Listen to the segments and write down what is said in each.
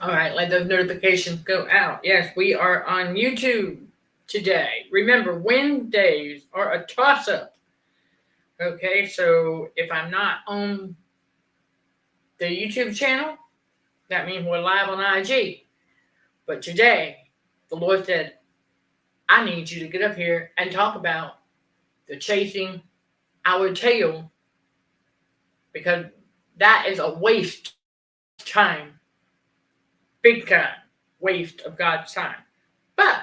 All right, let those notifications go out. Yes, we are on YouTube today. Remember, Wednesdays are a toss-up. Okay, so if I'm not on the YouTube channel, that means we're live on IG. But today, the Lord said, I need you to get up here and talk about the chasing our tail, because that is a waste of time. Big time waste of God's time. But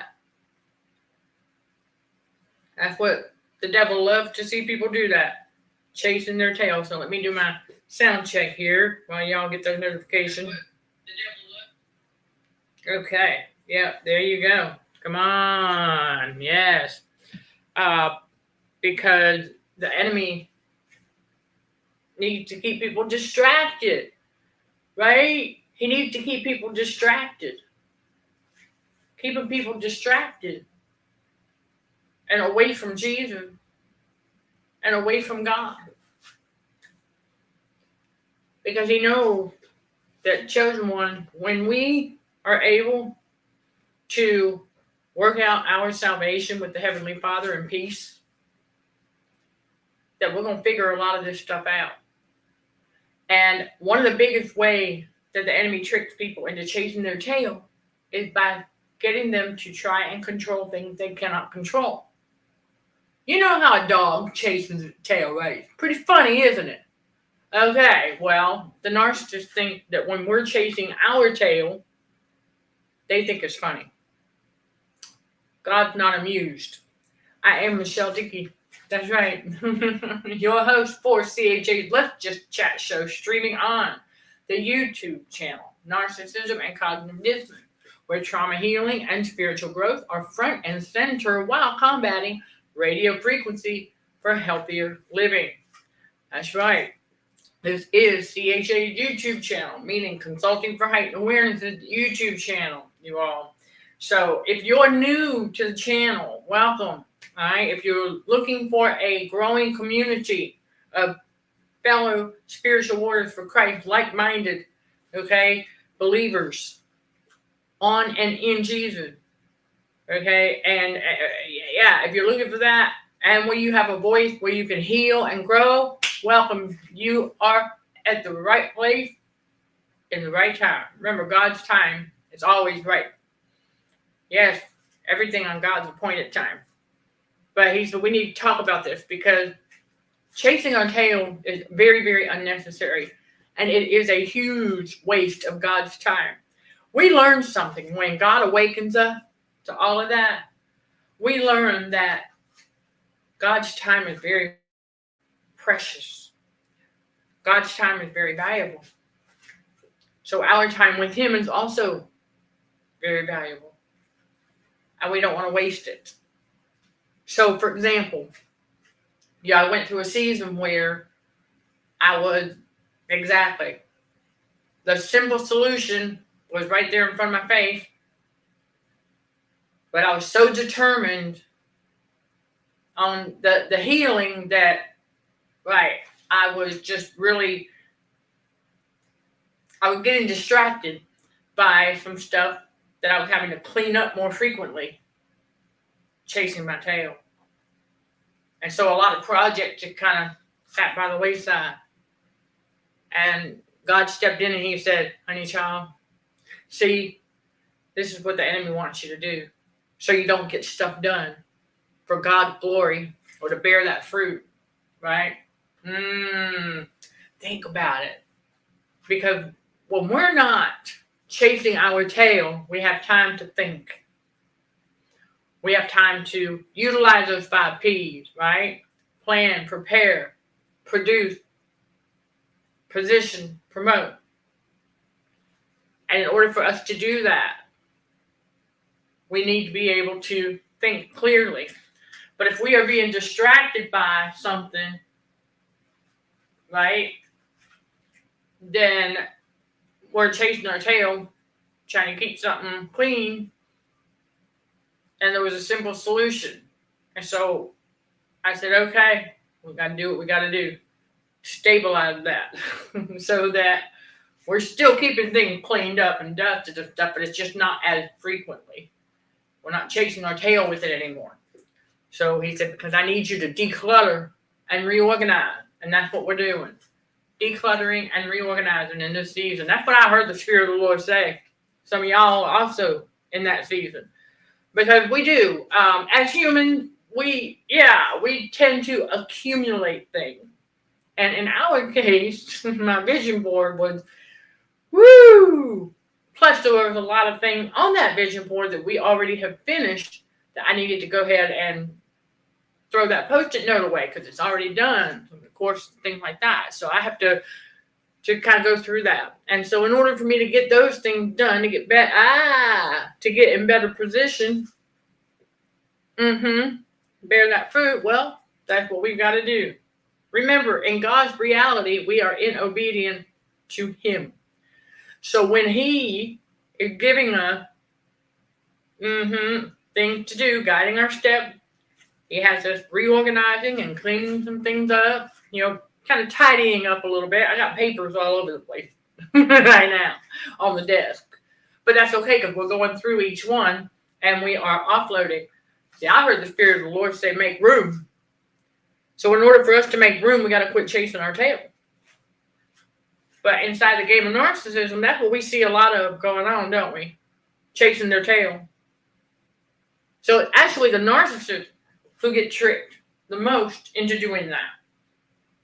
that's what the devil loves to see people do, that. Chasing their tail. So let me do my sound check here while y'all get those notifications. Okay. Yeah, there you go. Come on. Yes. Because the enemy needs to keep people distracted. Right? He needs to keep people distracted. Keeping people distracted and away from Jesus and away from God. Because he knows that, chosen one, when we are able to work out our salvation with the Heavenly Father in peace, that we're going to figure a lot of this stuff out. And one of the biggest ways that the enemy tricks people into chasing their tail is by getting them to try and control things they cannot control. You know how a dog chases its tail, right? It's pretty funny, isn't it? Okay, well, the narcissists think that when we're chasing our tail, they think it's funny. God's not amused. I am Michelle Dickey. That's right. Your host for CHA's Let's Just Chat show, streaming on the YouTube channel, Narcissism and Cognitive Dissonance, where trauma healing and spiritual growth are front and center while combating radio frequency for healthier living. That's right. This is CHA's YouTube channel, meaning Consulting for Heightened Awareness YouTube channel, you all. So if you're new to the channel, welcome. All right. If you're looking for a growing community of fellow spiritual warriors for Christ, like-minded, okay, believers on and in Jesus, okay, and yeah, if you're looking for that, and where you have a voice where you can heal and grow, welcome. You are at the right place in the right time. Remember, God's time is always right. Yes, everything on God's appointed time. But he said we need to talk about this because chasing our tail is very, very unnecessary. And it is a huge waste of God's time. We learn something when God awakens us to all of that. We learn that God's time is very precious. God's time is very valuable. So our time with him is also very valuable. And we don't want to waste it. So, for example, I went through a season where I was exactly, the simple solution was right there in front of my face. But I was so determined on the healing that, right, I was getting distracted by some stuff that I was having to clean up more frequently, chasing my tail. And so a lot of projects just kind of sat by the wayside. And God stepped in and he said, honey child, see, this is what the enemy wants you to do. So you don't get stuff done for God's glory or to bear that fruit, right? Think about it. Because when we're not chasing our tail, we have time to think. We have time to utilize those 5 P's, right? Plan, prepare, produce, position, promote. And in order for us to do that, we need to be able to think clearly. But if we are being distracted by something, right, then we're chasing our tail, trying to keep something clean. And there was a simple solution. And so I said, okay, we got to do what we got to do. Stabilize that so that We're still keeping things cleaned up and dusted and stuff, but it's just not as frequently. We're not chasing our tail with it anymore. So he said, because I need you to declutter and reorganize. And that's what we're doing. Decluttering and reorganizing in this season. That's what I heard the Spirit of the Lord say. Some of y'all are also in that season. Because we do. As humans, we tend to accumulate things. And in our case, my vision board was, woo! Plus, there was a lot of things on that vision board that we already have finished that I needed to go ahead and throw that Post-it note away because it's already done. Of course, things like that. So I have to kind of go through that. And so in order for me to get those things done, to get in better position, bear that fruit, well, that's what we've got to do. Remember, in God's reality, we are in obedience to Him. So when He is giving us things to do, guiding our step, He has us reorganizing and cleaning some things up, kind of tidying up a little bit. I got papers all over the place right now on the desk. But that's okay because we're going through each one and we are offloading. See, I heard the Spirit of the Lord say, make room. So in order for us to make room, we got to quit chasing our tail. But inside the game of narcissism, that's what we see a lot of going on, don't we? Chasing their tail. So it's actually the narcissists who get tricked the most into doing that.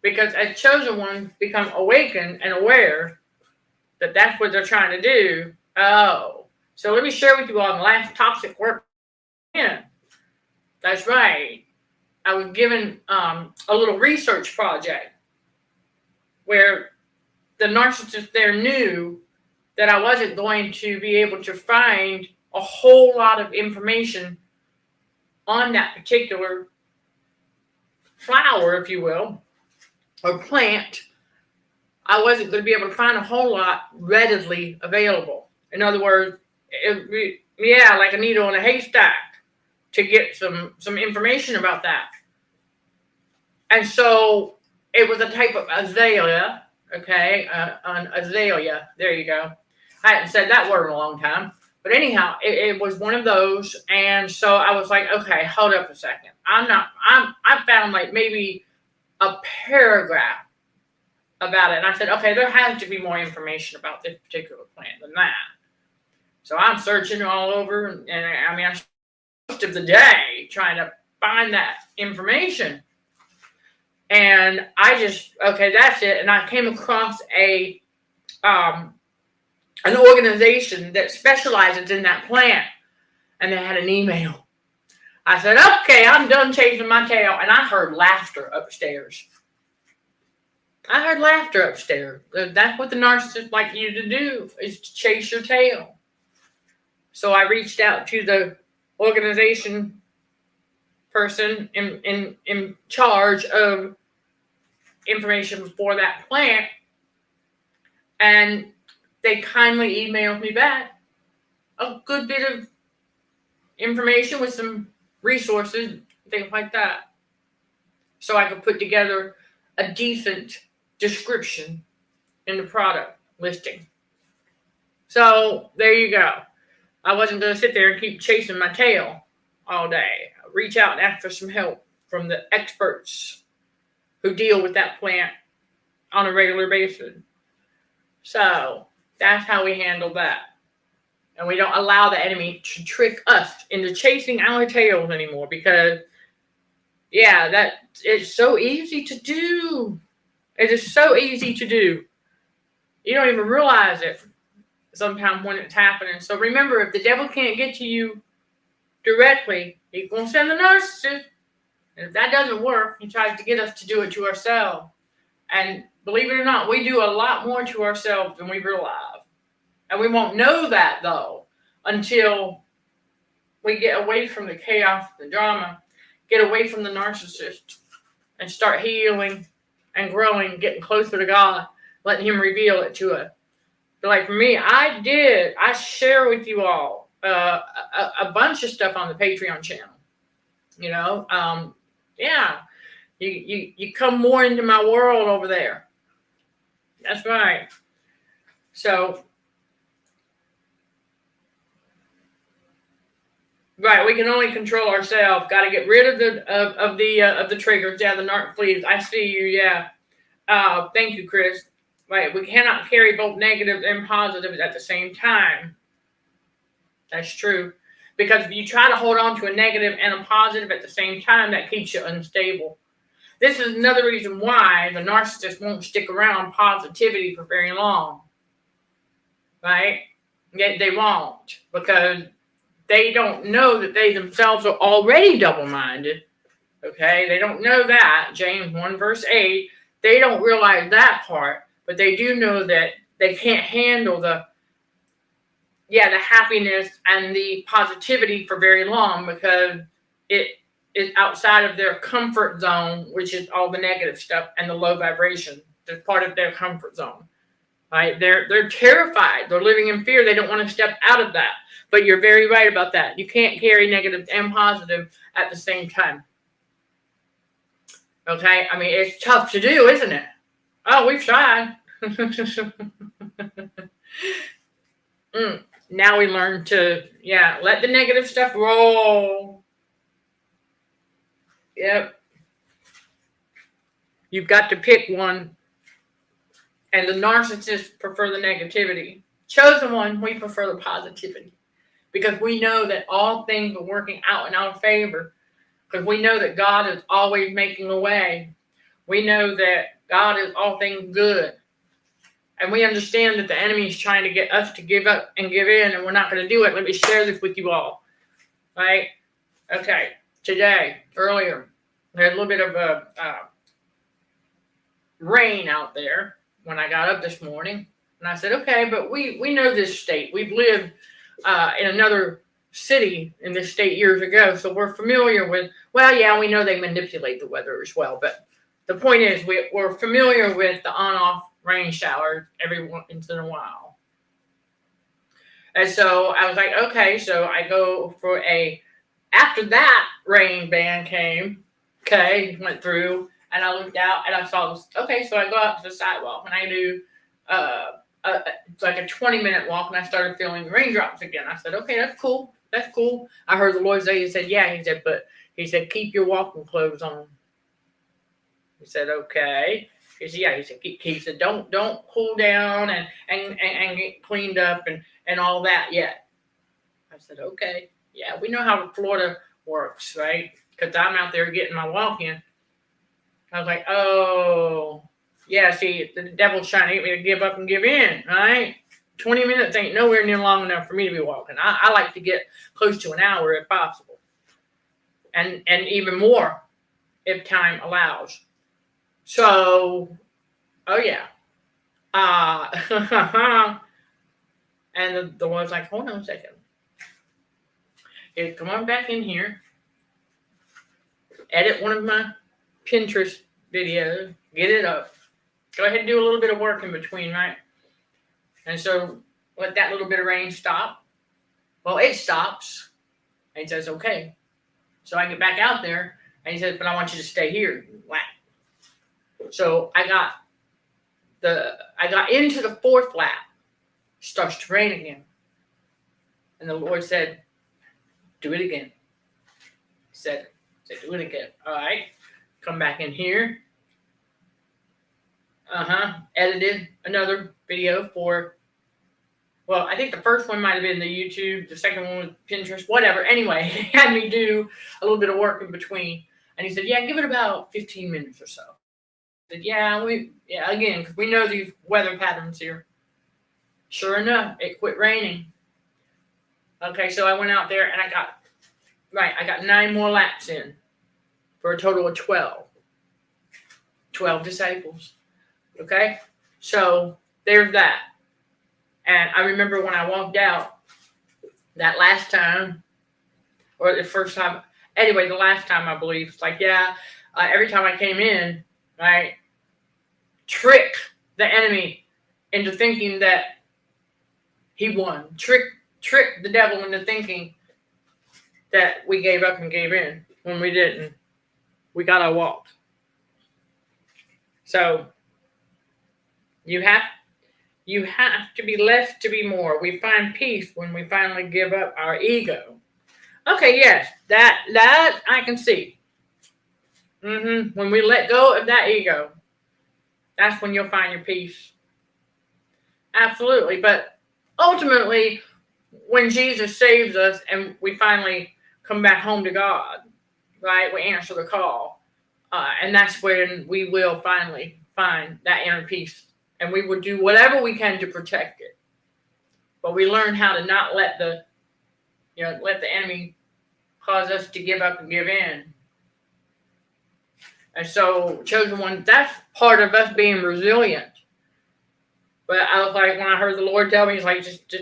Because as chosen ones become awakened and aware that that's what they're trying to do. Oh, so let me share with you all the last toxic work. Yeah, that's right. I was given a little research project where the narcissist there knew that I wasn't going to be able to find a whole lot of information on that particular flower, if you will, or plant. I wasn't going to be able to find a whole lot readily available. In other words, like a needle in a haystack to get some information about that. And so it was a type of azalea, okay, an azalea. There you go. I hadn't said that word in a long time. But anyhow, it was one of those. And so I was like, okay, hold up a second. I found like maybe a paragraph about it. And I said, okay, there has to be more information about this particular plant than that. So I'm searching all over. And I spent most of the day trying to find that information. And I just, okay, that's it. And I came across an organization that specializes in that plant. And they had an email. I said, okay, I'm done chasing my tail. And I heard laughter upstairs. That's what the narcissists like you to do, is to chase your tail. So I reached out to the organization person in charge of information for that plant. And they kindly emailed me back a good bit of information with some resources, things like that. So I could put together a decent description in the product listing. So there you go. I wasn't going to sit there and keep chasing my tail all day. Reach out and ask for some help from the experts who deal with that plant on a regular basis. So that's how we handle that. And we don't allow the enemy to trick us into chasing our tails anymore because, that it's so easy to do. It is so easy to do. You don't even realize it sometimes when it's happening. So remember, if the devil can't get to you directly, he's going to send the narcissist. And if that doesn't work, he tries to get us to do it to ourselves. And believe it or not, we do a lot more to ourselves than we realize. And we won't know that, though, until we get away from the chaos, the drama, get away from the narcissist, and start healing and growing, getting closer to God, letting Him reveal it to us. But like for me, I share with you all a bunch of stuff on the Patreon channel. You come more into my world over there. That's right. So, right, we can only control ourselves. Got to get rid of the triggers. Yeah, the narc fleas. I see you. Yeah. Thank you, Chris. Right, we cannot carry both negative and positives at the same time. That's true. Because if you try to hold on to a negative and a positive at the same time, that keeps you unstable. This is another reason why the narcissist won't stick around positivity for very long. Right? They won't, because they don't know that they themselves are already double-minded. Okay? They don't know that. James 1 verse 8. They don't realize that part, but they do know that they can't handle the happiness and the positivity for very long, because it is outside of their comfort zone, which is all the negative stuff and the low vibration. It's part of their comfort zone. Right? They're terrified. They're living in fear. They don't want to step out of that. But you're very right about that. You can't carry negative and positive at the same time. Okay? I mean, it's tough to do, isn't it? Oh, we've tried. Now we learn to, let the negative stuff roll. Yep. You've got to pick one. And the narcissists prefer the negativity. Chosen one, we prefer the positivity. Because we know that all things are working out in our favor. Because we know that God is always making a way. We know that God is all things good. And we understand that the enemy is trying to get us to give up and give in, and we're not going to do it. Let me share this with you all. Right? Okay. Today, earlier, we had a little bit of a rain out there when I got up this morning. And I said, okay, but we know this state. We've lived in another city in this state years ago, so we're familiar with, we know they manipulate the weather as well. But the point is, we're familiar with the on-off rain showers every once in a while. And so I was like, okay, so I go for after that rain band came, went through, and I looked out and I saw this. Okay, so I go out to the sidewalk and I do it's like a 20-minute walk, and I started feeling raindrops again. I said, okay, that's cool. That's cool. I heard the Lord say, he said, keep your walking clothes on. He said, okay. He said, don't cool down and get cleaned up and all that yet. I said, okay. Yeah, we know how Florida works, right? Because I'm out there getting my walk in. I was like, oh, yeah, see, the devil's trying to get me to give up and give in, right? 20 minutes ain't nowhere near long enough for me to be walking. I like to get close to an hour if possible. And even more if time allows. So, oh yeah. And the Lord's like, hold on a second. Come on back in here. Edit one of my Pinterest videos. Get it up. Go ahead and do a little bit of work in between, right? And so let that little bit of rain stop. Well, it stops. And he says, okay. So I get back out there, and he says, but I want you to stay here. Wow. So I got into the fourth lap. Starts to rain again. And the Lord said, do it again. He said, do it again. All right. Come back in here. Edited another video for, I think the first one might have been the YouTube. The second one was Pinterest, whatever. Anyway, he had me do a little bit of work in between. And he said, give it about 15 minutes or so. I said, again, because we know these weather patterns here. Sure enough, it quit raining. Okay, so I went out there and I got 9 more laps in for a total of 12. 12 disciples. Okay, so there's that. And I remember when I walked out that last time, or the first time, anyway, the last time I believe, it's like, every time I came in, right, trick the enemy into thinking that he won. Trick the devil into thinking that we gave up and gave in when we didn't. We got our walk. So you have You have to be less to be more. We find peace when we finally give up our ego. Okay, yes, that I can see. When we let go of that ego, that's when you'll find your peace. Absolutely. But ultimately, when Jesus saves us and we finally come back home to God, right, we answer the call. And that's when we will finally find that inner peace. And we will do whatever we can to protect it. But we learn how to not let the enemy cause us to give up and give in. And so, chosen one, that's part of us being resilient. But I was like, when I heard the Lord tell me, he's like, just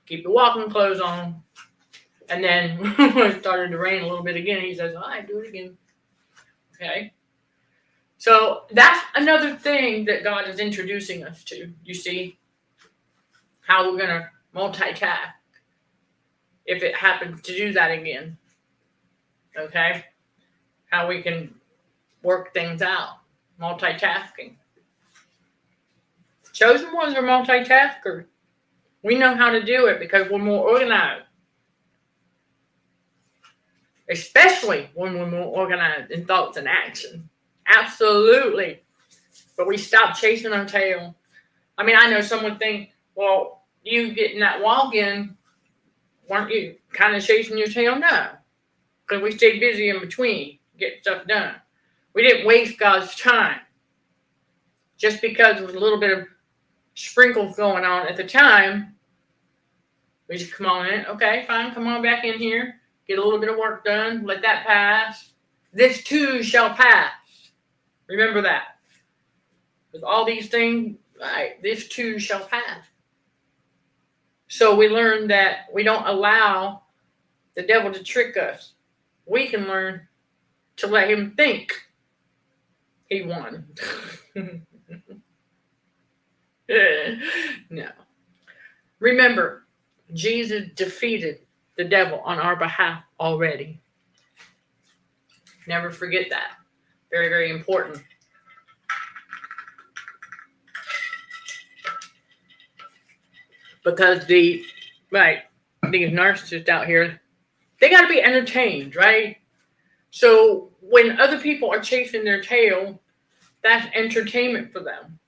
keep your walking clothes on. And then it started to rain a little bit again. He says, all right, do it again. Okay. So that's another thing that God is introducing us to. You see how we're going to multitask if it happens to do that again. Okay. How we can work things out. Multitasking. Chosen ones are multitaskers. We know how to do it because we're more organized. Especially when we're more organized in thoughts and action. Absolutely. But we stop chasing our tail. I mean, I know someone think, well, you getting that walk in, weren't you kind of chasing your tail? No. Because we stayed busy in between, getting stuff done. We didn't waste God's time. Just because there was a little bit of sprinkles going on at the time, we just come on in. Okay, fine, come on back in here. Get a little bit of work done. Let that pass. This too shall pass. Remember that. With all these things, right, this too shall pass. So we learn that we don't allow the devil to trick us. We can learn to let him think he won. No. Remember, Jesus defeated the devil on our behalf already. Never forget that. Very, very important. Because these narcissists out here, they got to be entertained, right? So when other people are chasing their tail, that's entertainment for them.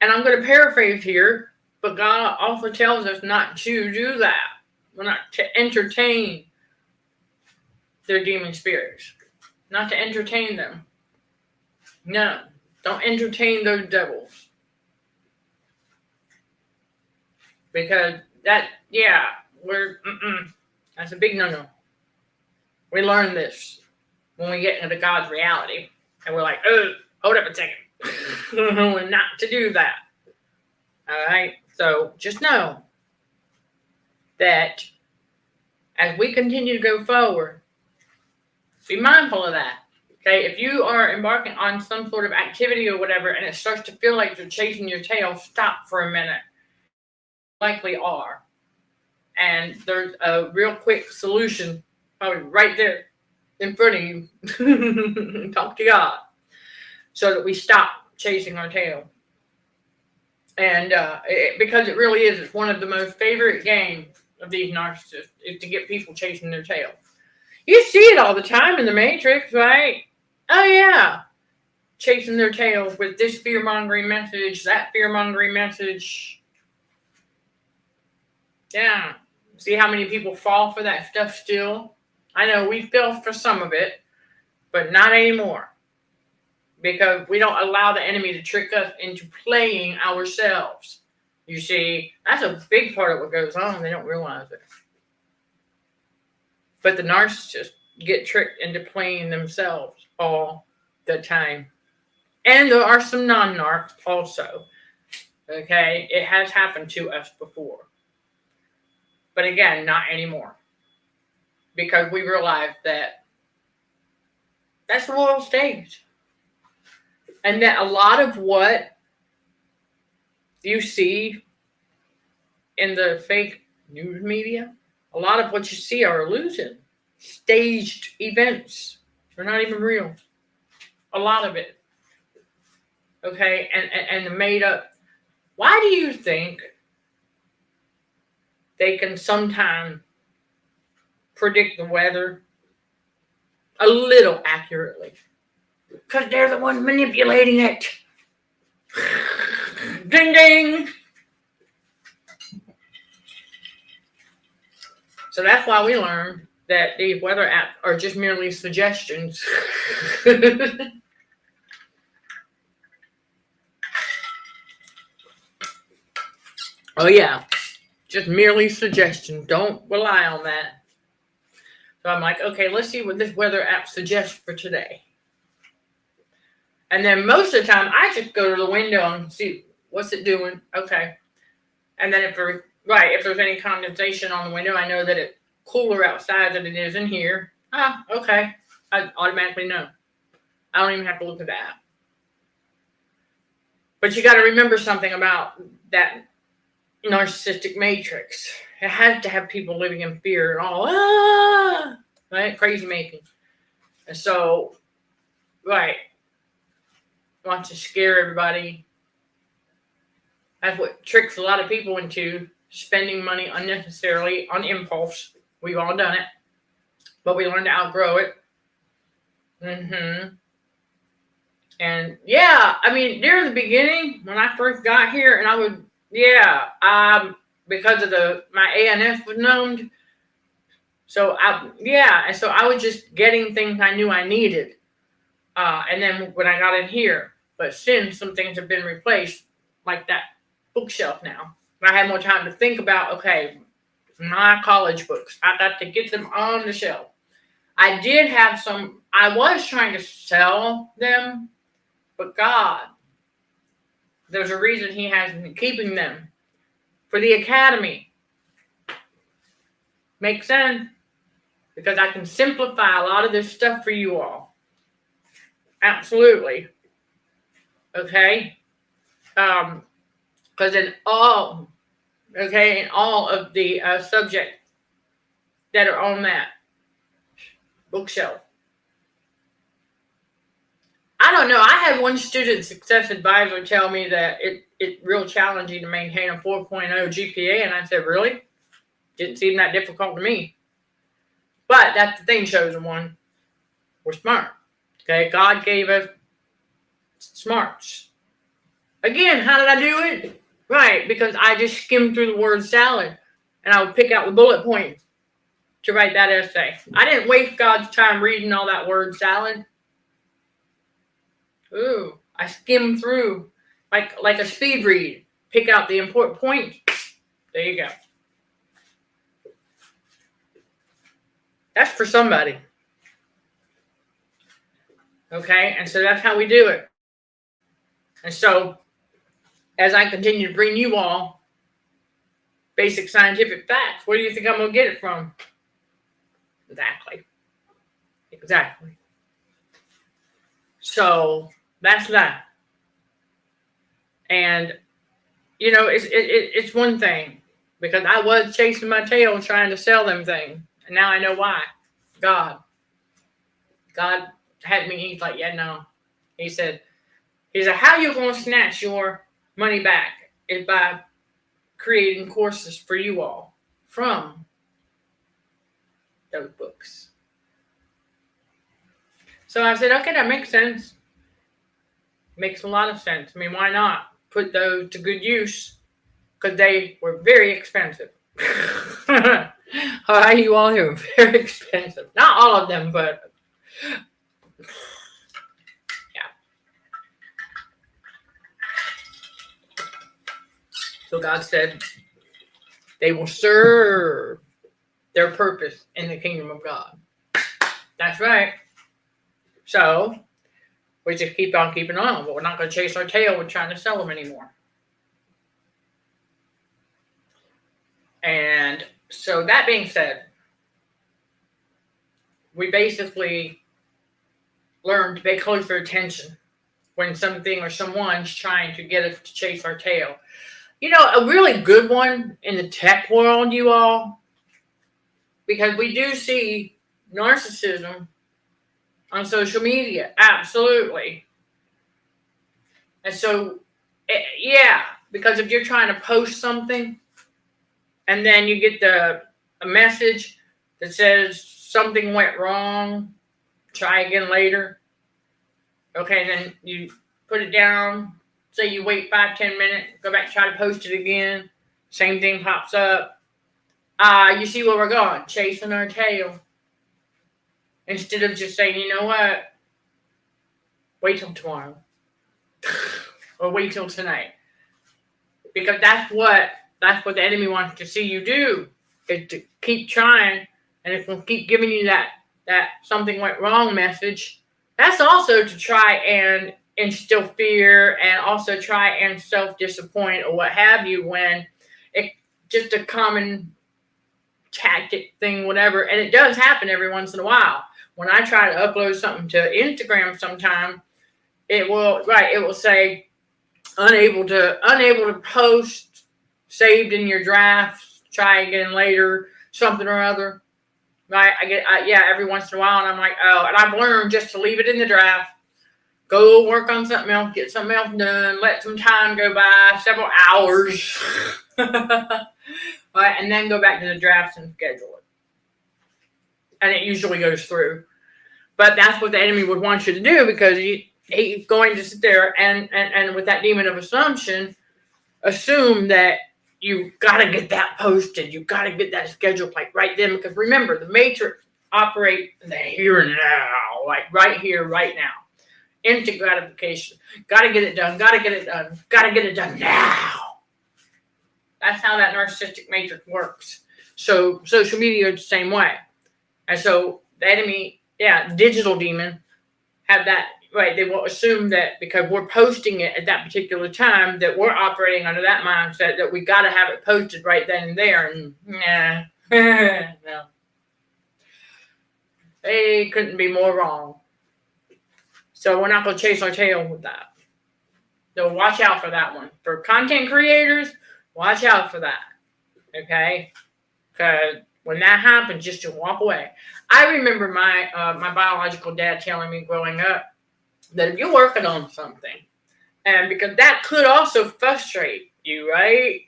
And I'm going to paraphrase here, but God also tells us not to do that. We're not to entertain their demon spirits. Not to entertain them. No, don't entertain those devils. Because that's a big no-no. We learn this when we get into God's reality. And we're like, oh, hold up a second. We're not to do that. All right? So just know that as we continue to go forward, be mindful of that. Okay? If you are embarking on some sort of activity or whatever, and it starts to feel like you're chasing your tail, stop for a minute. Likely are. And there's a real quick solution, probably right there in front of you. Talk to God. So that we stop chasing our tail. And because it really is, it's one of the most favorite games of these narcissists is to get people chasing their tail. You see it all the time in the Matrix, right? Oh, yeah. Chasing their tails with this fear-mongering message, that fear-mongering message. Yeah. See how many people fall for that stuff still? I know we fell for some of it, but not anymore. Because we don't allow the enemy to trick us into playing ourselves. You see, that's a big part of what goes on. They don't realize it. But the narcissists get tricked into playing themselves all the time. And there are some non-narcs also. Okay? It has happened to us before. But again, not anymore. Because we realize that that's the world stage. And that a lot of what you see in the fake news media, a lot of what you see are illusion. Staged events. They're not even real. A lot of it. Okay? And made up Why do you think they can sometimes predict the weather a little accurately? Because they're the ones manipulating it. Ding ding. So that's why we learned that these weather apps are just merely suggestions. Oh yeah, just merely suggestions. Don't rely on that. So I'm like, okay, let's see what this weather app suggests for today. And then most of the time, I just go to the window and see what's it doing. Okay. And then if there's any condensation on the window, I know that it's cooler outside than it is in here. Okay. I automatically know. I don't even have to look at that. But you got to remember something about that narcissistic matrix. It has to have people living in fear and all, right? Crazy making. And so, right. Want to scare everybody. That's what tricks a lot of people into spending money unnecessarily on impulse. We've all done it, but we learn to outgrow it. And yeah, I mean, near the beginning, when I first got here, and I would, because of my ANF was numbed. So and so I was just getting things I knew I needed. And then when I got in here, but since some things have been replaced, like that bookshelf now, I have more time to think about, okay, my college books, I got to get them on the shelf. I did have some, I was trying to sell them, but God, there's a reason he has me keeping them for the academy. Makes sense? Because I can simplify a lot of this stuff for you all. Absolutely. Okay? Because in all of the subjects that are on that bookshelf, I don't know. I had one student success advisor tell me that it's real challenging to maintain a 4.0 GPA, and I said, really? Didn't seem that difficult to me. But that's the thing, chosen one. We're smart. Okay, God gave us smarts. Again, how did I do it? Right, because I just skimmed through the word salad, and I would pick out the bullet points to write that essay. I didn't waste God's time reading all that word salad. Ooh, I skimmed through like a speed read. Pick out the important points. There you go. That's for somebody. Okay, and so that's how we do it. And so, as I continue to bring you all basic scientific facts, where do you think I'm going to get it from? Exactly. So, that's that. And, you know, it's one thing, because I was chasing my tail trying to sell them things. And now I know why. God had me, he's like, yeah, no. He said, how you going to snatch your money back is by creating courses for you all from those books. So I said, okay, that makes sense. Makes a lot of sense. I mean, why not put those to good use? Because they were very expensive. All right, you all here, very expensive. Not all of them, but yeah. So God said they will serve their purpose in the kingdom of God. That's right. So we just keep on keeping on, but we're not going to chase our tail with trying to sell them anymore. And so that being said, we basically learn to pay closer attention when something or someone's trying to get us to chase our tail. You know, a really good one in the tech world, you all, because we do see narcissism on social media. Absolutely. And so, Because if you're trying to post something and then you get a message that says something went wrong, try again later. Okay, then you put it down. Say you wait 5-10 minutes, go back, try to post it again. Same thing pops up. You see where we're going, chasing our tail. Instead of just saying, you know what, wait till tomorrow. Or wait till tonight. Because that's what the enemy wants to see you do, is to keep trying, and if we'll keep giving you that something went wrong message. That's also to try and instill fear and also try and self-disappoint or what have you, when it just a common tactic thing, whatever. And it does happen every once in a while. When I try to upload something to Instagram sometime, it will say unable to post, saved in your drafts, try again later, something or other. Right? Every once in a while, and I'm like, oh, and I've learned just to leave it in the draft, go work on something else, get something else done, let some time go by, several hours, right, and then go back to the drafts and schedule it. And it usually goes through. But that's what the enemy would want you to do, because he's going to sit there and with that demon of assumption, assume that you got to get that posted. You got to get that scheduled like right then. Because remember, the matrix operates in the here and now, like right here, right now. Instant gratification. Got to get it done. Got to get it done. Got to get it done now. That's how that narcissistic matrix works. So social media is the same way. And so the enemy, digital demon, have that. Right, they will assume that because we're posting it at that particular time, that we're operating under that mindset that we got to have it posted right then and there. And no, they couldn't be more wrong. So we're not going to chase our tail with that. So watch out for that one. For content creators, watch out for that. Okay, because when that happens, just to walk away. I remember my biological dad telling me growing up that if you're working on something, and because that could also frustrate you, right?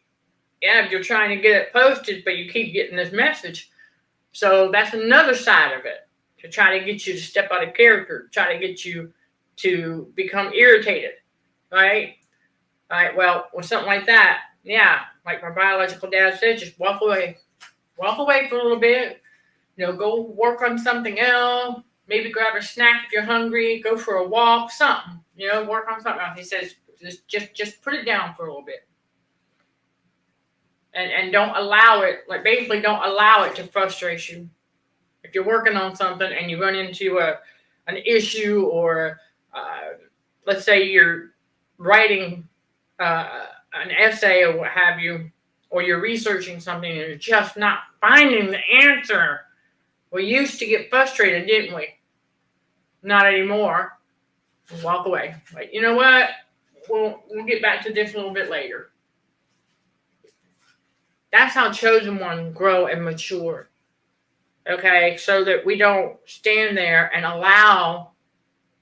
Yeah, if you're trying to get it posted, but you keep getting this message. So that's another side of it, to try to get you to step out of character, try to get you to become irritated, right? All right, well, with something like that, like my biological dad said, just walk away. Walk away for a little bit, go work on something else. Maybe grab a snack if you're hungry, go for a walk, something, work on something else. He says, just put it down for a little bit. And don't allow it, don't allow it to frustrate you. If you're working on something and you run into an issue, or let's say you're writing an essay or what have you, or you're researching something and you're just not finding the answer. We used to get frustrated, didn't we? Not anymore. We'll walk away. Like, you know what? We'll get back to this a little bit later. That's how chosen ones grow and mature. Okay? So that we don't stand there and allow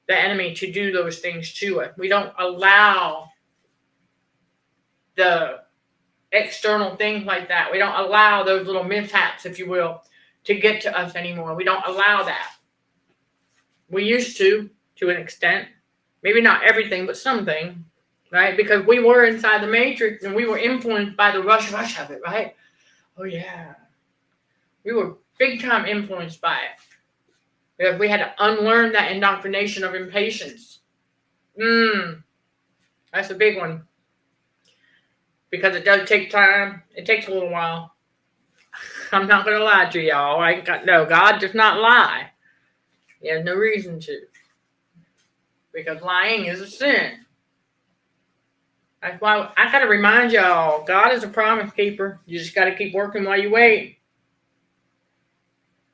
the enemy to do those things to us. We don't allow the external things like that. We don't allow those little mishaps, if you will, to get to us anymore. We don't allow that. We used to an extent. Maybe not everything, but something, right? Because we were inside the matrix and we were influenced by the rush of it, right? Oh, yeah. We were big time influenced by it. Because we had to unlearn that indoctrination of impatience. That's a big one. Because it does take time. It takes a little while. I'm not going to lie to y'all. God does not lie. He has no reason to. Because lying is a sin. That's why I got to remind y'all, God is a promise keeper. You just got to keep working while you wait.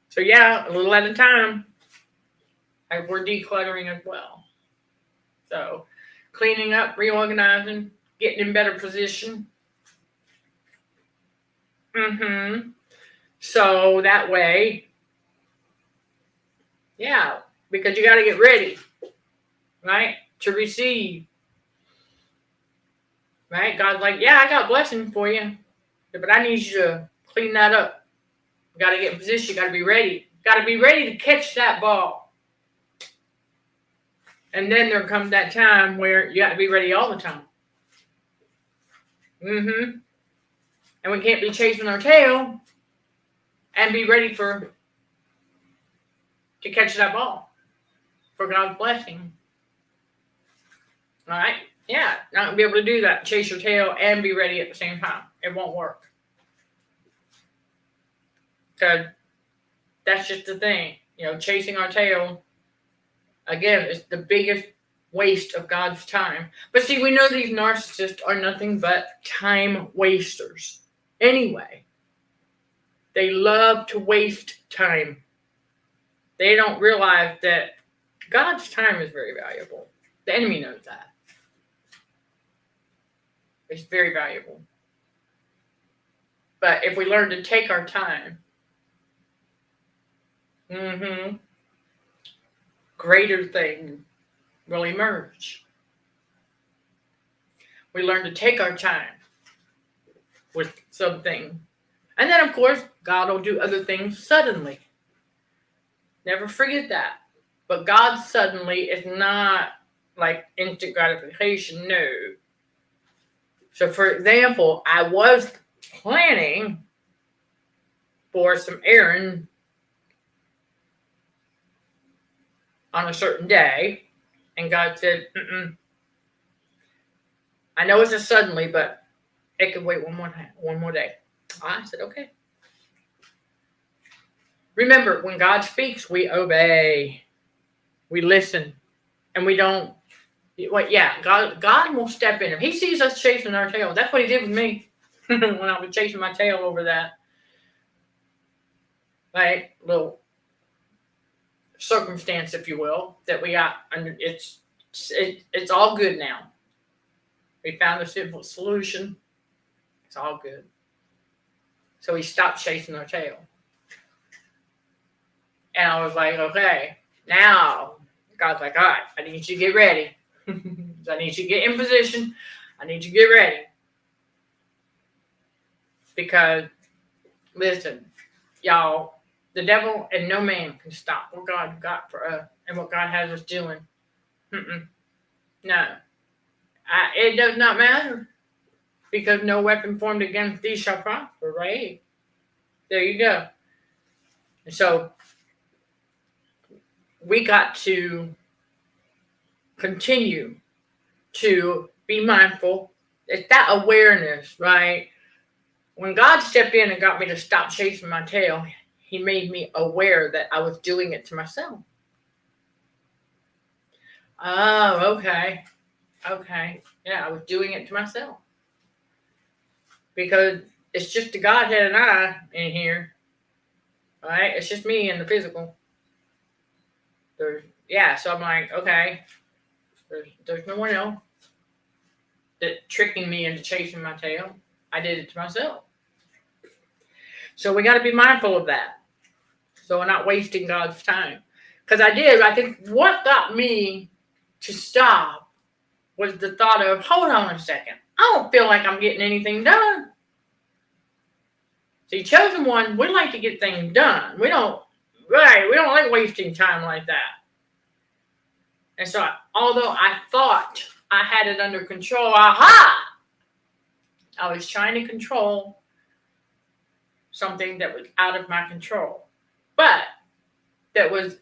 So a little at a time. And we're decluttering as well. So cleaning up, reorganizing, getting in better position. So that way, because you got to get ready, right, to receive. Right? God's like, yeah, I got a blessing for you, but I need you to clean that up. You got to get in position. You got to be ready. Got to be ready to catch that ball. And then there comes that time where you got to be ready all the time. And we can't be chasing our tail and be ready to catch that ball for God's blessing. All right? Yeah, not going to be able to do that. Chase your tail and be ready at the same time. It won't work. Because that's just the thing. Chasing our tail, again, is the biggest waste of God's time. But see, we know these narcissists are nothing but time wasters. Anyway, they love to waste time. They don't realize that God's time is very valuable. The enemy knows that. It's very valuable. But if we learn to take our time, greater things will emerge. We learn to take our time with something. And then, of course, God will do other things suddenly. Never forget that. But God suddenly is not like instant gratification, no. So, for example, I was planning for some errand on a certain day, and God said, I know it's a suddenly, but it could wait one more day. I said, okay. Remember, when God speaks, we obey. We listen. And we don't. God will step in. If he sees us chasing our tail, that's what he did with me when I was chasing my tail over that little circumstance, if you will, that we got. And it's all good now. We found a simple solution. It's all good. So he stopped chasing our tail. And I was like, okay, now God's like, all right, I need you to get ready. I need you to get in position. I need you to get ready. Because, listen, y'all, the devil and no man can stop what God got for us and what God has us doing. No. It does not matter. Because no weapon formed against thee shall prosper, right? There you go. And so, we got to continue to be mindful. It's that awareness, right? When God stepped in and got me to stop chasing my tail, he made me aware that I was doing it to myself. Oh, okay. Okay. Yeah, I was doing it to myself. Because it's just the Godhead and I in here. All right? It's just me and the physical. So I'm like, okay, there's no one else that tricking me into chasing my tail. I did it to myself. So we got to be mindful of that. So we're not wasting God's time. Because I think what got me to stop was the thought of, hold on a second. I don't feel like I'm getting anything done. See, chosen one, we like to get things done. We don't like wasting time like that. And so, although I thought I had it under control, I was trying to control something that was out of my control. But that was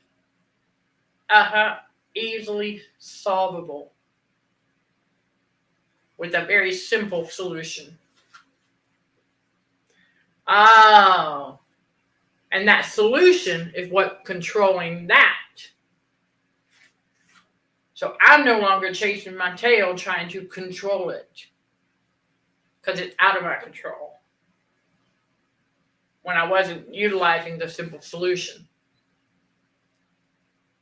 easily solvable with a very simple solution. Oh. And that solution is what controlling that. So I'm no longer chasing my tail trying to control it. Because it's out of my control. When I wasn't utilizing the simple solution.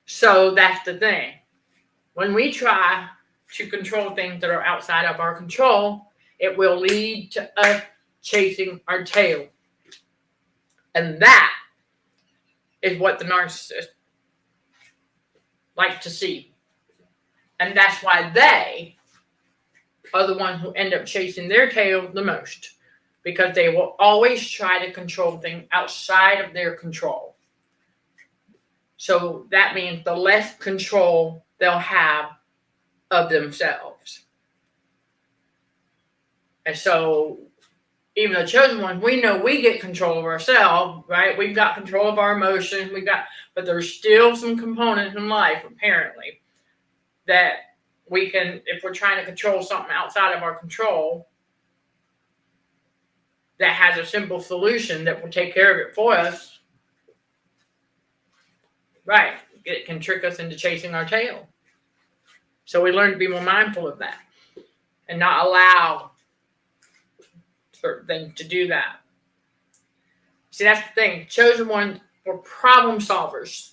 So that's the thing. When we try to control things that are outside of our control, it will lead to us chasing our tail. And that is what the narcissist like to see. And that's why they are the ones who end up chasing their tail the most, because they will always try to control things outside of their control. So that means the less control they'll have of themselves. And so even the chosen ones, we know we get control of ourselves, right? We've got control of our emotions, but there's still some components in life, apparently, that we can, if we're trying to control something outside of our control, that has a simple solution that will take care of it for us, right? It can trick us into chasing our tail. So we learn to be more mindful of that and not allow certain things to do that. See, that's the thing. Chosen ones were problem solvers.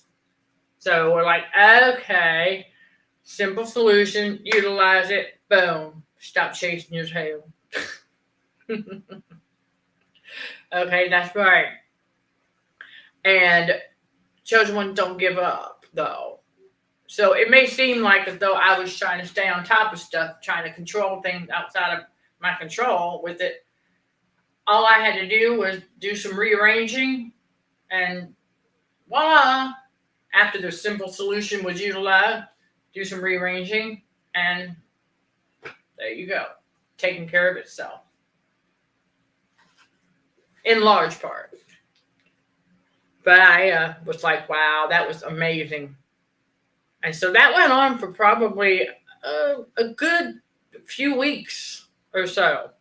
So we're like, okay, simple solution, utilize it, boom, stop chasing your tail. Okay, that's right. And chosen ones don't give up, though. So it may seem like as though I was trying to stay on top of stuff, trying to control things outside of my control with it. All I had to do was do some rearranging, and voila, after the simple solution was utilized, do some rearranging, and there you go, taking care of itself. In large part. But I was like, wow, that was amazing. And so that went on for probably a good few weeks or so.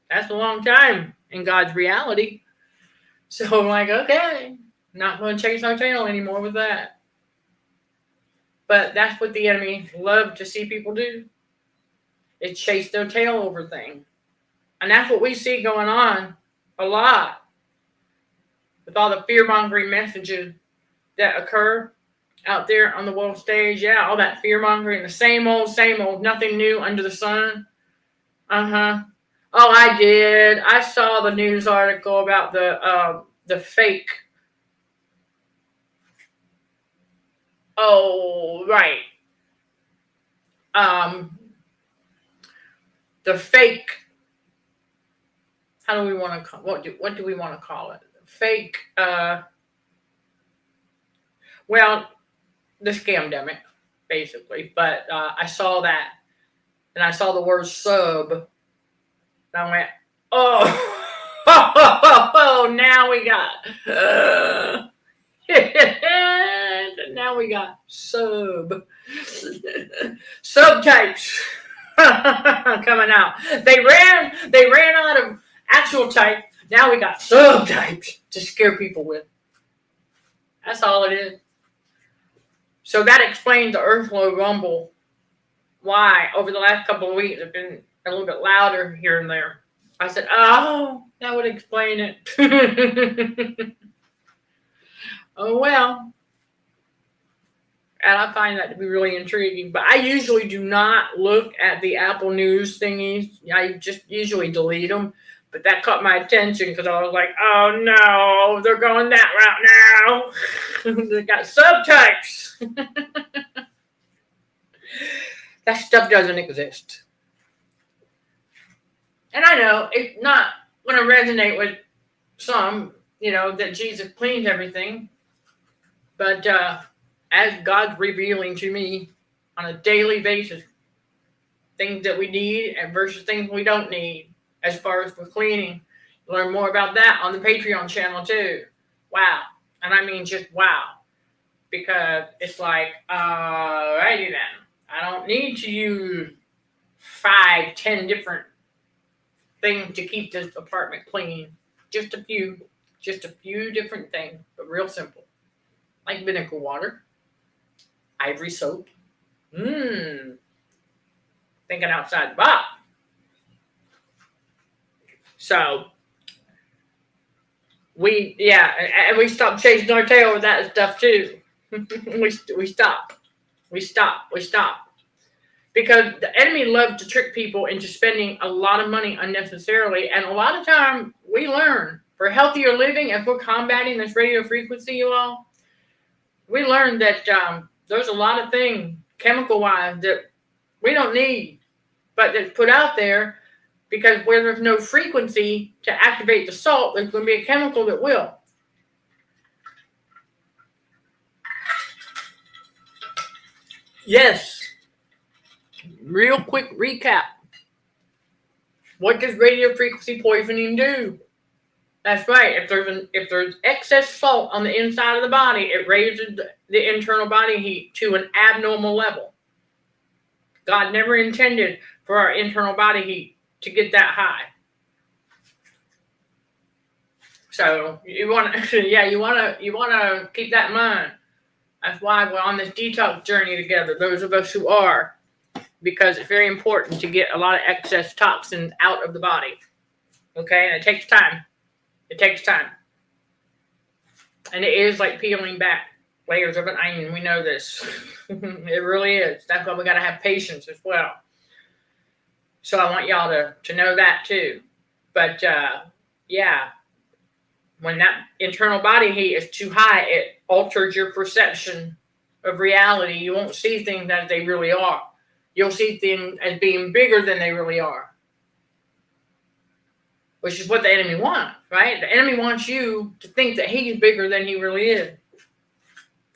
That's a long time in God's reality. So I'm like, okay, not going to chase our tail anymore with that. But that's what the enemy loves to see people do. Is chase their tail over things. And that's what we see going on a lot with all the fear-mongering messages that occur out there on the world stage. Yeah, all that fear-mongering, the same old, nothing new under the sun. Oh, I did. I saw the news article about the fake. Oh, right. The fake. How do we want to call what do we want to call it? Fake. Well, the scamdemic, basically. But I saw that, and I saw the word sub. And I went, oh, now we got, now we got subtypes coming out. They ran out of actual type. Now we got subtypes to scare people with. That's all it is. So that explains the Earthlow rumble. Why over the last couple of weeks it's been a little bit louder here and there. I said, oh, that would explain it. Oh, well. And I find that to be really intriguing. But I usually do not look at the Apple News thingies. I just usually delete them. But that caught my attention because I was like, oh, no, they're going that route now. They got subtypes. That stuff doesn't exist. And I know it's not going to resonate with some, that Jesus cleans everything. But as God's revealing to me on a daily basis, things that we need and versus things we don't need as far as for cleaning. Learn more about that on the Patreon channel too. Wow. And I mean just wow. Because it's like, alrighty then. I don't need to use 5, 10 different things to keep this apartment clean. Just a few different things, but real simple. Like vinegar water, ivory soap. Thinking outside the box. So we stopped chasing our tail with that stuff too. we stop. Because the enemy loves to trick people into spending a lot of money unnecessarily. And a lot of time we learn for healthier living, if we're combating this radio frequency, you all, we learn that there's a lot of things chemical-wise that we don't need. but it's put out there because where there's no frequency to activate the salt, there's going to be a chemical that will. Yes. Real quick recap. What does radio frequency poisoning do? That's right. If there's excess salt on the inside of the body, it raises the internal body heat to an abnormal level. God never intended for our internal body heat to get that high. So you want to keep that in mind. That's why we're on this detox journey together, those of us who are, because it's very important to get a lot of excess toxin out of the body. Okay, and it takes time. It takes time. And it is like peeling back layers of an onion. We know this. It really is. That's why we got to have patience as well. So I want y'all to know that too. But yeah, when that internal body heat is too high, it alters your perception of reality. You won't see things as they really are. You'll see things as being bigger than they really are, which is what the enemy wants, right? The enemy wants you to think that he's bigger than he really is.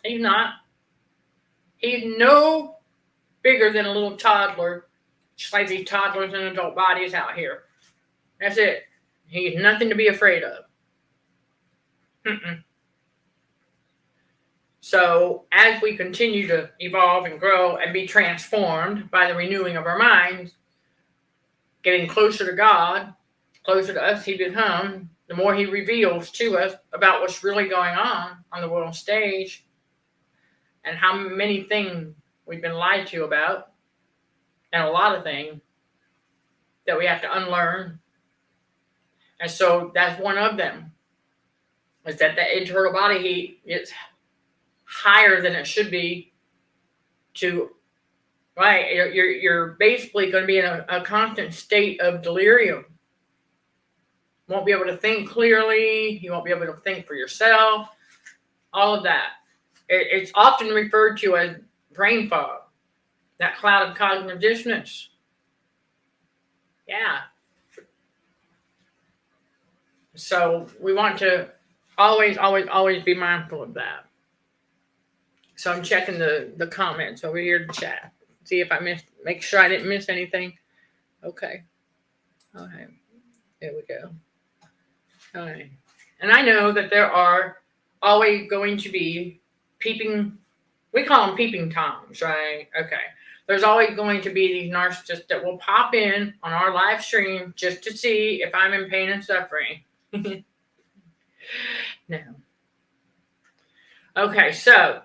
He's not. He's no bigger than a little toddler, just like these toddlers in adult bodies out here. That's it. He's nothing to be afraid of. So as we continue to evolve and grow and be transformed by the renewing of our minds, getting closer to God, closer to us he becomes, the more he reveals to us about what's really going on the world stage and how many things we've been lied to about, and a lot of things that we have to unlearn. And so that's one of them, is that the internal body heat is higher than it should be right? You're basically going to be in a constant state of delirium. Won't be able to think clearly. You won't be able to think for yourself. All of that. It's often referred to as brain fog, that cloud of cognitive dissonance. Yeah. So we want to always be mindful of that. So I'm checking the comments over here in the chat. See if make sure I didn't miss anything. Okay. All right. There we go. All right. And I know that there are always going to be we call them peeping Toms, right? Okay. There's always going to be these narcissists that will pop in on our live stream just to see if I'm in pain and suffering. No. Okay, so,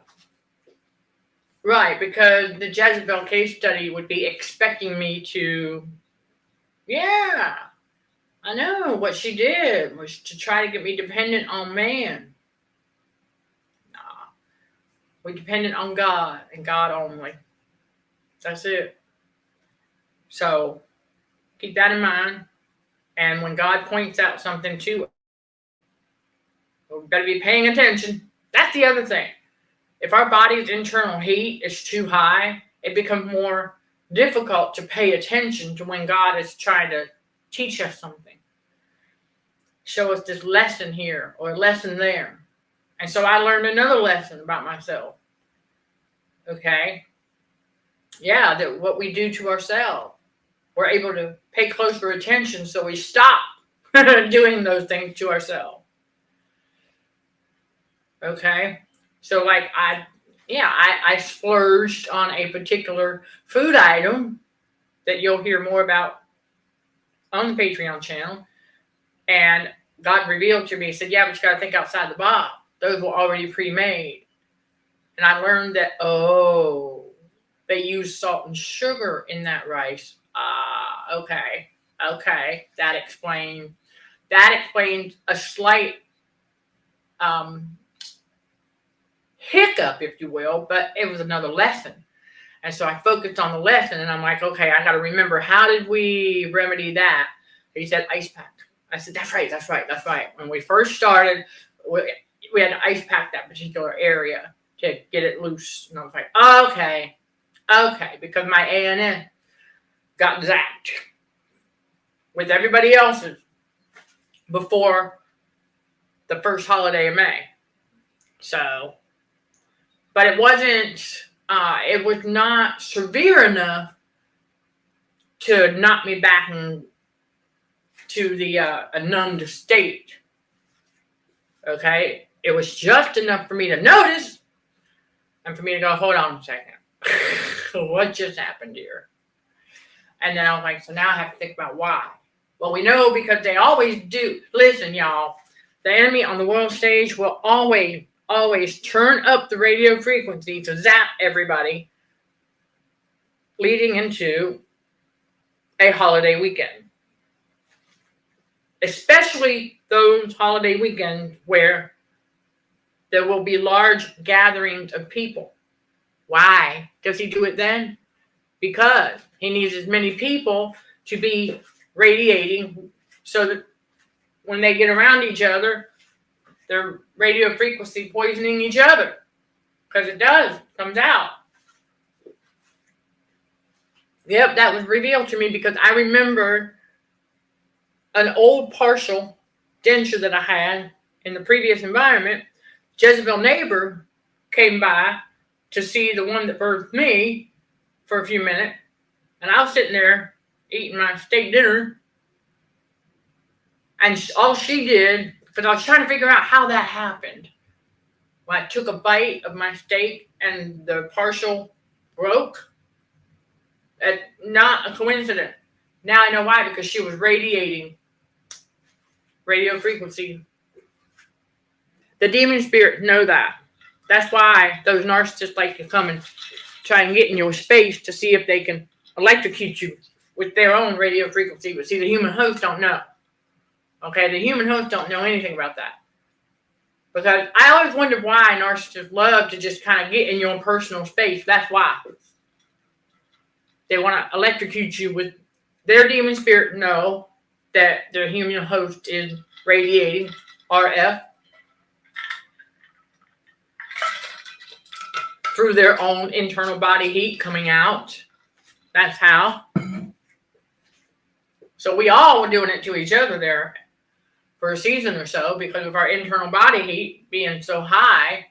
right, because the Jezebel case study would be expecting me to, yeah, I know what she did was to try to get me dependent on man. Nah, we're dependent on God and God only. That's it. So keep that in mind. And when God points out something to us, we better be paying attention. That's the other thing. If our body's internal heat is too high, it becomes more difficult to pay attention to when God is trying to teach us something. Show us this lesson here or a lesson there. And so I learned another lesson about myself. Okay? Yeah, that what we do to ourselves, we're able to pay closer attention so we stop doing those things to ourselves. Okay? So like I splurged on a particular food item that you'll hear more about on the Patreon channel. And God revealed to me, said, yeah, but you got to think outside the box. Those were already pre-made. And I learned that, they use salt and sugar in that rice. Okay. That explains a slight hiccup, if you will, but it was another lesson. And so I focused on the lesson, and I'm like, okay, I got to remember, how did we remedy that? He said, ice pack. I said, that's right. When we first started, we had to ice pack that particular area to get it loose. And I was like, okay, because my ANS got zapped with everybody else's before the first holiday of May. So, but it was not severe enough to knock me back into the a numbed state. Okay? It was just enough for me to notice and for me to go, hold on a second. What just happened here? And then I was like, so now I have to think about why. Well, we know because they always do. Listen, y'all, the enemy on the world stage will always turn up the radio frequency to zap everybody leading into a holiday weekend. Especially those holiday weekends where there will be large gatherings of people. Why does he do it then? Because he needs as many people to be radiating so that when they get around each other, they're radio frequency poisoning each other. Because it comes out. Yep, that was revealed to me because I remember an old partial denture that I had in the previous environment. Jezebel neighbor came by to see the one that birthed me for a few minutes. And I was sitting there eating my steak dinner. And all she did, because I was trying to figure out how that happened. Well, I took a bite of my steak and the partial broke. Not a coincidence. Now I know why, because she was radiating radio frequency. The demon spirits know that. That's why those narcissists like to come and try and get in your space to see if they can electrocute you with their own radio frequency. But see, the human host don't know. Okay, the human host don't know anything about that. Because I always wondered why narcissists love to just kind of get in your personal space. That's why. They want to electrocute you with their demon spirit know that their human host is radiating RF through their own internal body heat coming out. That's how. So we all were doing it to each other there for a season or so because of our internal body heat being so high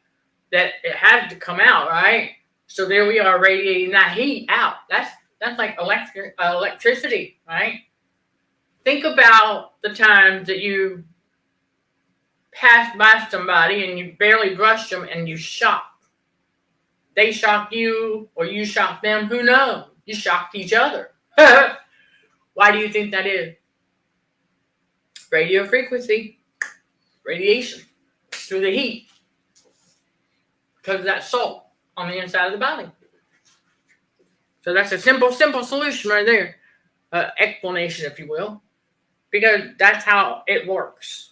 that it had to come out, right? So there we are radiating that heat out. That's like electricity, right? Think about the times that you passed by somebody and you barely brushed them and you shocked. They shocked you or you shocked them. Who knows? You shocked each other. Why do you think that is? Radio frequency, radiation through the heat because of that salt on the inside of the body. So that's a simple solution right there. Explanation, if you will. Because that's how it works.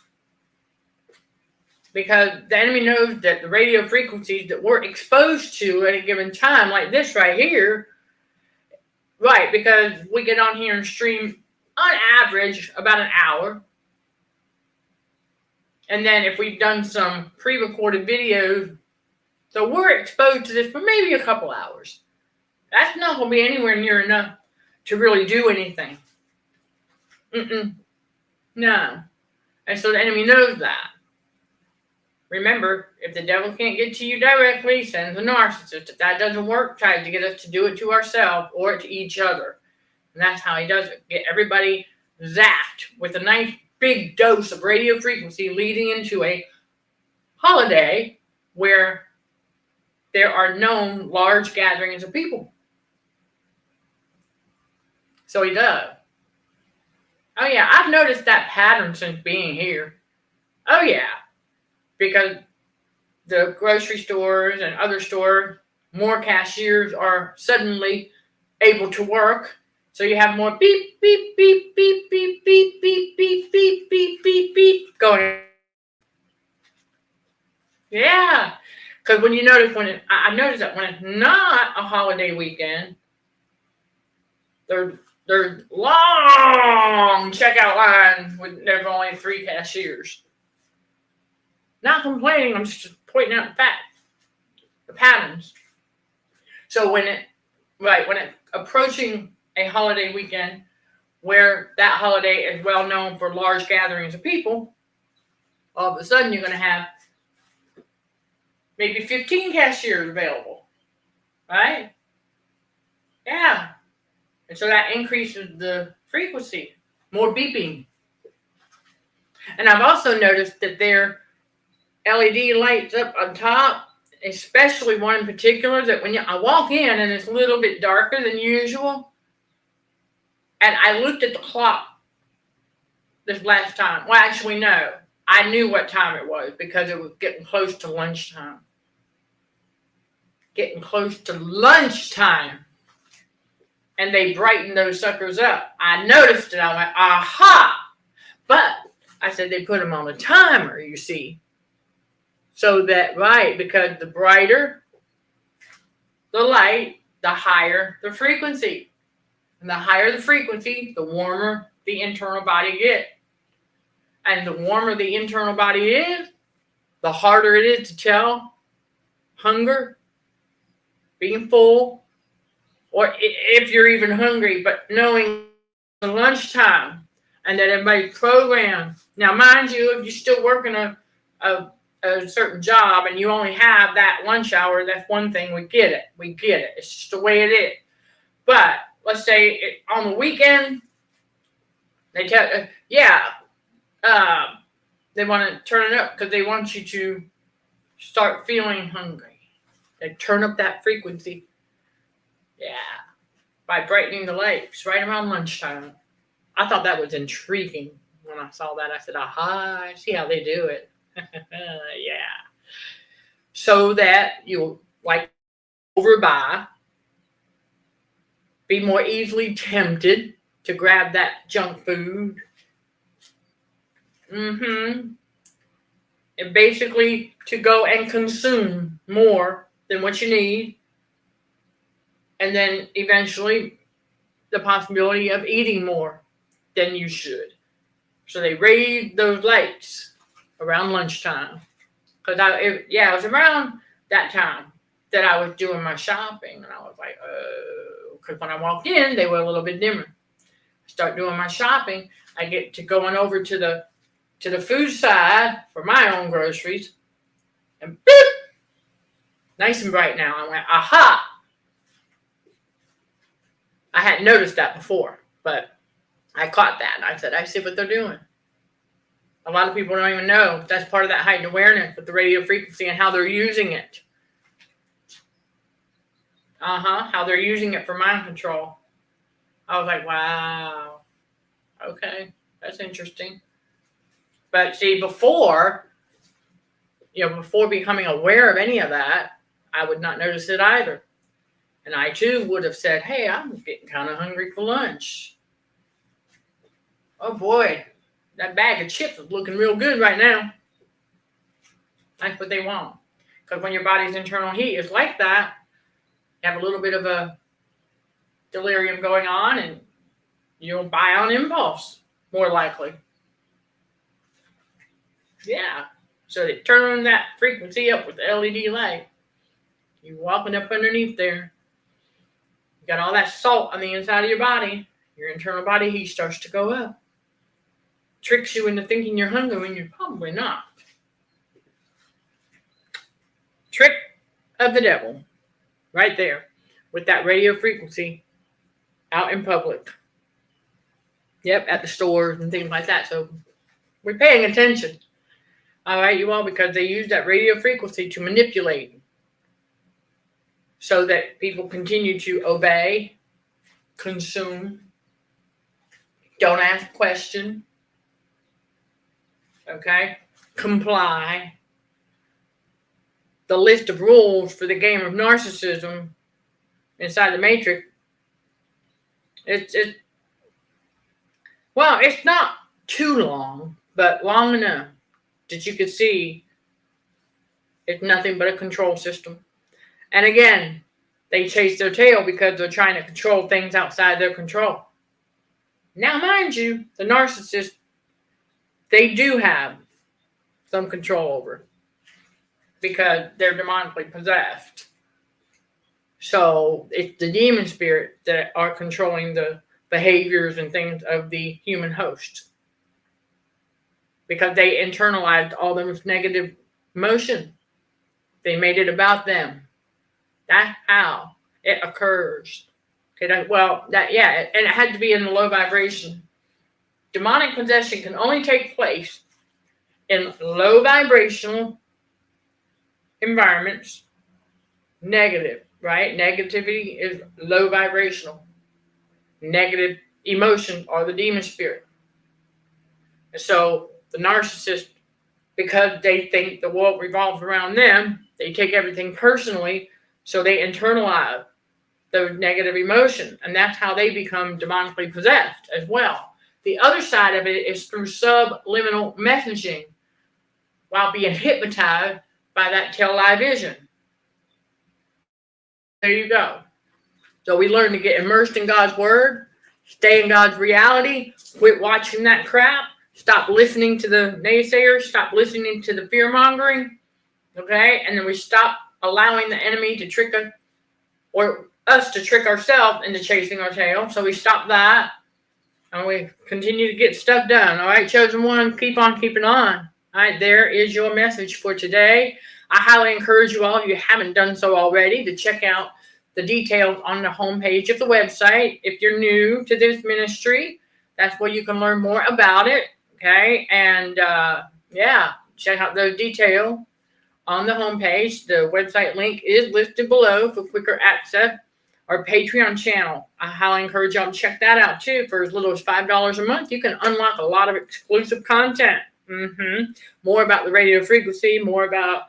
Because the enemy knows that the radio frequencies that we're exposed to at a given time, like this right here, right, because we get on here and stream on average about an hour. And then if we've done some pre-recorded videos, so we're exposed to this for maybe a couple hours. That's not going to be anywhere near enough to really do anything. No. And so the enemy knows that. Remember, if the devil can't get to you directly, send the narcissist. If that doesn't work, try to get us to do it to ourselves or to each other. And that's how he does it. Get everybody zapped with a nice big dose of radio frequency leading into a holiday where there are known large gatherings of people. So he does. Oh, yeah, I've noticed that pattern since being here. Oh, yeah. Because the grocery stores and other stores, more cashiers are suddenly able to work. So you have more beep, beep, beep, beep, beep, beep, beep, beep, beep, beep, beep, beep going. Yeah. Because when you notice I noticed that when it's not a holiday weekend, there's long checkout lines with there's only 3 cashiers. Not complaining, I'm just pointing out the fact, the patterns. So when it's approaching a holiday weekend where that holiday is well known for large gatherings of people, all of a sudden you're going to have maybe 15 cashiers available, right? Yeah. And so that increases the frequency, more beeping. And I've also noticed that their LED lights up on top, especially one in particular, that when I walk in and it's a little bit darker than usual, and I looked at the clock this last time. Well, actually, no. I knew what time it was because it was getting close to lunchtime. Getting close to lunchtime. And they brightened those suckers up. I noticed it. I went, aha! But I said they put them on a timer, you see. So that, right, because the brighter the light, the higher the frequency. And the higher the frequency, the warmer the internal body gets. And the warmer the internal body is, the harder it is to tell hunger, being full, or if you're even hungry, but knowing the lunchtime and that everybody's programmed. Now, mind you, if you're still working a certain job and you only have that lunch hour, that's one thing. We get it. It's just the way it is. But let's say on the weekend, they tell they want to turn it up because they want you to start feeling hungry. They turn up that frequency. Yeah. By brightening the lights right around lunchtime. I thought that was intriguing when I saw that. I said, aha, I see how they do it. Yeah. So that you'll like overbuy, be more easily tempted to grab that junk food. And basically to go and consume more than what you need. And then eventually the possibility of eating more than you should. So they raise those lights around lunchtime. Because it was around that time that I was doing my shopping. And I was like, oh, because when I walked in, they were a little bit dimmer. Start doing my shopping. I get to going over to the food side for my own groceries. And beep, nice and bright now. I went, aha. I hadn't noticed that before, but I caught that. I said, I see what they're doing. A lot of people don't even know that's part of that heightened awareness with the radio frequency and how they're using it. How they're using it for mind control. I was like, wow. Okay, that's interesting. But see, before becoming aware of any of that, I would not notice it either. And I too would have said, hey, I'm getting kind of hungry for lunch. Oh boy, that bag of chips is looking real good right now. That's what they want. Because when your body's internal heat is like that, you have a little bit of a delirium going on and you'll buy on impulse, more likely. Yeah. So they turn that frequency up with the LED light. You're walking up underneath there. You got all that salt on the inside of your body. Your internal body heat starts to go up. Tricks you into thinking you're hungry when you're probably not. Trick of the devil. Right there. With that radio frequency out in public. Yep, at the stores and things like that. So we're paying attention. All right, you all, because they use that radio frequency to manipulate so that people continue to obey, consume, don't ask questions, okay, comply. The list of rules for the game of narcissism inside the matrix, it's not too long, but long enough that you could see it's nothing but a control system. And again, they chase their tail because they're trying to control things outside their control. Now, mind you, the narcissist, they do have some control over because they're demonically possessed. So it's the demon spirit that are controlling the behaviors and things of the human host, because they internalized all those negative emotion. They made it about them. That's how it occurs. Okay, and it had to be in the low vibration. Demonic possession can only take place in low vibrational environments. Negative, right? Negativity is low vibrational. Negative emotion are the demon spirit. And so the narcissist, because they think the world revolves around them, they take everything personally, so they internalize those negative emotions, and that's how they become demonically possessed as well. The other side of it is through subliminal messaging while being hypnotized by that tail eye vision. There you go. So we learn to get immersed in God's word, stay in God's reality, quit watching that crap, stop listening to the naysayers, stop listening to the fear mongering, okay? And then we stop allowing the enemy to trick us, or us to trick ourselves into chasing our tail. So we stop that, and we continue to get stuff done. All right, chosen one, keep on keeping on. All right, there is your message for today. I highly encourage you all, if you haven't done so already, to check out the details on the homepage of the website. If you're new to this ministry, that's where you can learn more about it. Okay, and check out those details on the homepage. The website link is listed below for quicker access. Our Patreon channel, I highly encourage y'all to check that out too. For as little as $5 a month, you can unlock a lot of exclusive content. More about the radio frequency, more about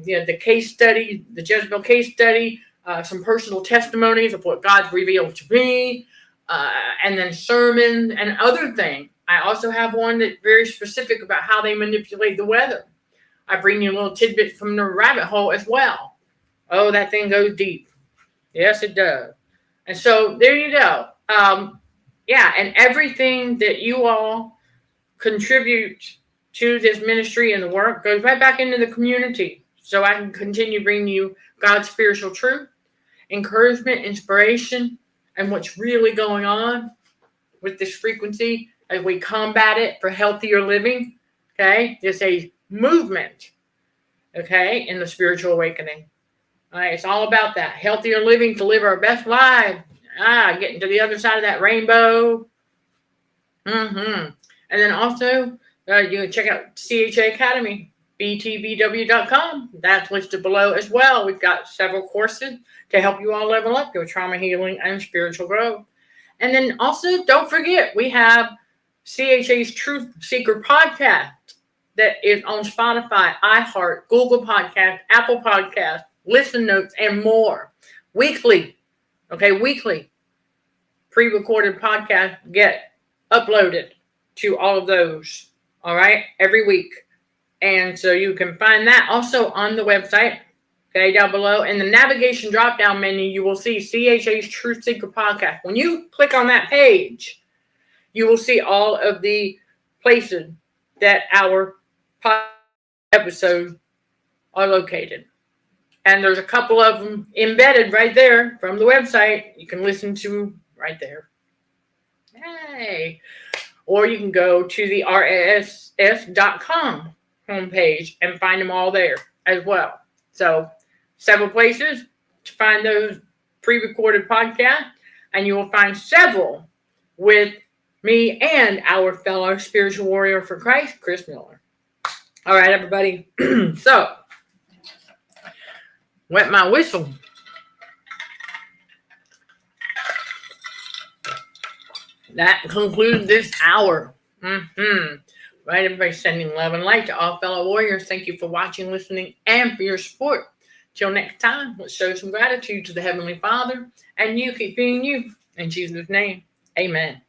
the case study, the Jezebel case study, some personal testimonies of what God's revealed to me, and then sermons and other things. I also have one that's very specific about how they manipulate the weather. I bring you a little tidbit from the rabbit hole as well. Oh, that thing goes deep. Yes, it does. And so there you go. And everything that you all contribute to this ministry and the work goes right back into the community. So I can continue bringing you God's spiritual truth, encouragement, inspiration, and what's really going on with this frequency as we combat it for healthier living. Okay, there's a movement, okay, in the spiritual awakening. All right, it's all about that healthier living to live our best life. Getting to the other side of that rainbow. And then also, you can check out CHA Academy, btbw.com. That's listed below as well. We've got several courses to help you all level up your trauma healing and spiritual growth. And then also, don't forget, we have CHA's Truth Seeker podcast that is on Spotify, iHeart, Google Podcast, Apple Podcast, Listen Notes, and more. Weekly pre-recorded podcasts get uploaded to all of those, all right, every week. And so you can find that also on the website, okay, down below. In the navigation drop-down menu, you will see CHA's Truth Seeker podcast. When you click on that page, you will see all of the places that our episodes are located. And there's a couple of them embedded right there from the website. You can listen to right there. Hey. Or you can go to the RSS.com homepage and find them all there as well. So several places to find those pre-recorded podcasts. And you will find several with me and our fellow spiritual warrior for Christ, Chris Miller. All right, everybody. So, wet my whistle. That concludes this hour. Right, everybody, sending love and light to all fellow warriors. Thank you for watching, listening, and for your support. Till next time, let's show some gratitude to the Heavenly Father, and you keep being you. In Jesus' name, amen.